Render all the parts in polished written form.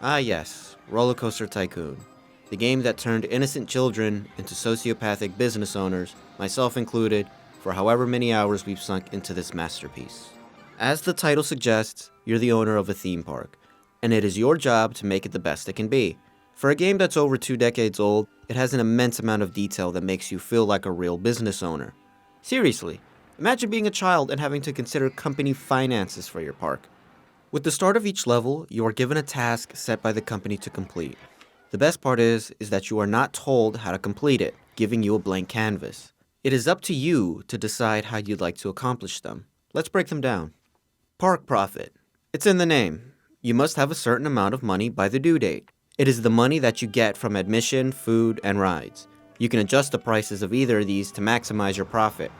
Ah yes, Rollercoaster Tycoon. The game that turned innocent children into sociopathic business owners, myself included, for however many hours we've sunk into this masterpiece. As the title suggests, you're the owner of a theme park, and it is your job to make it the best it can be. For a game that's over 2 decades old, it has an immense amount of detail that makes you feel like a real business owner. Seriously, imagine being a child and having to consider company finances for your park. With the start of each level, you are given a task set by the company to complete. The best part is that you are not told how to complete it, giving you a blank canvas. It is up to you to decide how you'd like to accomplish them. Let's break them down. Park profit. It's in the name. You must have a certain amount of money by the due date. It is the money that you get from admission, food, and rides. You can adjust the prices of either of these to maximize your profit.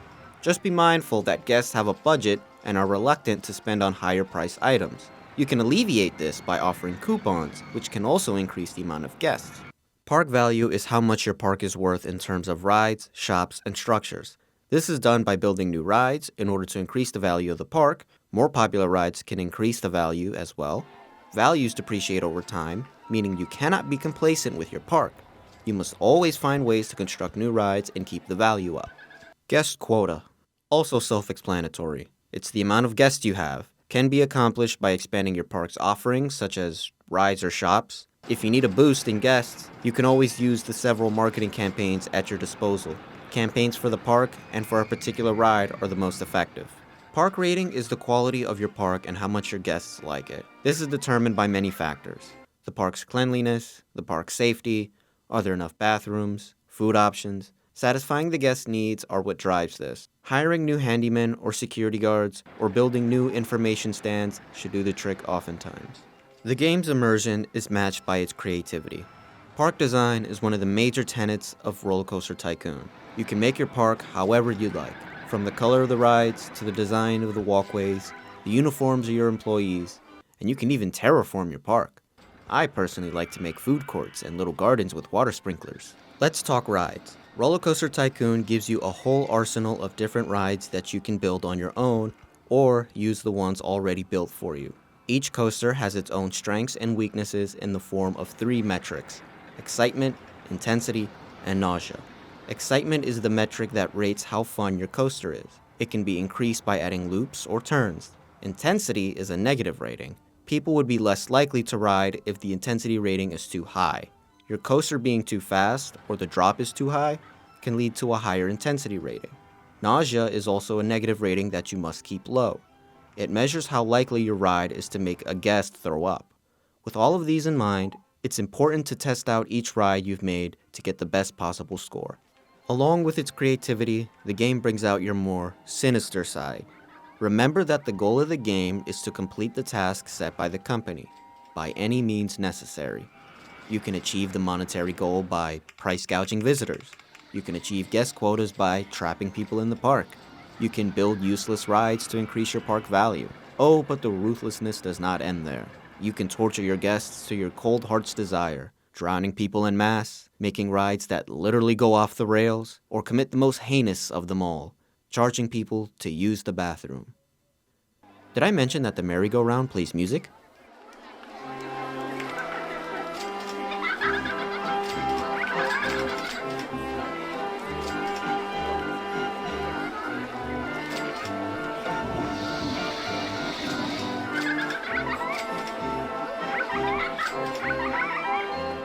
Just be mindful that guests have a budget and are reluctant to spend on higher priced items. You can alleviate this by offering coupons, which can also increase the amount of guests. Park value is how much your park is worth in terms of rides, shops, and structures. This is done by building new rides in order to increase the value of the park. More popular rides can increase the value as well. Values depreciate over time, meaning you cannot be complacent with your park. You must always find ways to construct new rides and keep the value up. Guest quota. Also self-explanatory. It's the amount of guests you have. Can be accomplished by expanding your park's offerings, such as rides or shops. If you need a boost in guests, you can always use the several marketing campaigns at your disposal. Campaigns for the park and for a particular ride are the most effective. Park rating is the quality of your park and how much your guests like it. This is determined by many factors. The park's cleanliness, the park's safety, are there enough bathrooms, food options. Satisfying the guest needs are what drives this. Hiring new handymen or security guards or building new information stands should do the trick oftentimes. The game's immersion is matched by its creativity. Park design is one of the major tenets of Rollercoaster Tycoon. You can make your park however you'd like, from the color of the rides to the design of the walkways, the uniforms of your employees, and you can even terraform your park. I personally like to make food courts and little gardens with water sprinklers. Let's talk rides. Rollercoaster Tycoon gives you a whole arsenal of different rides that you can build on your own or use the ones already built for you. Each coaster has its own strengths and weaknesses in the form of 3 metrics: excitement, intensity, and nausea. Excitement is the metric that rates how fun your coaster is. It can be increased by adding loops or turns. Intensity is a negative rating. People would be less likely to ride if the intensity rating is too high. Your coaster being too fast or the drop is too high can lead to a higher intensity rating. Nausea is also a negative rating that you must keep low. It measures how likely your ride is to make a guest throw up. With all of these in mind, it's important to test out each ride you've made to get the best possible score. Along with its creativity, the game brings out your more sinister side. Remember that the goal of the game is to complete the task set by the company, by any means necessary. You can achieve the monetary goal by price gouging visitors. You can achieve guest quotas by trapping people in the park. You can build useless rides to increase your park value. Oh, but the ruthlessness does not end there. You can torture your guests to your cold heart's desire, drowning people en masse, making rides that literally go off the rails, or commit the most heinous of them all, charging people to use the bathroom. Did I mention that the merry-go-round plays music?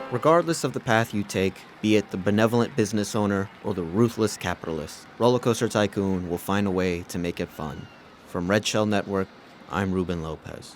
Regardless of the path you take, be it the benevolent business owner or the ruthless capitalist, Rollercoaster Tycoon will find a way to make it fun. From Red Shell Network, I'm Ruben Lopez.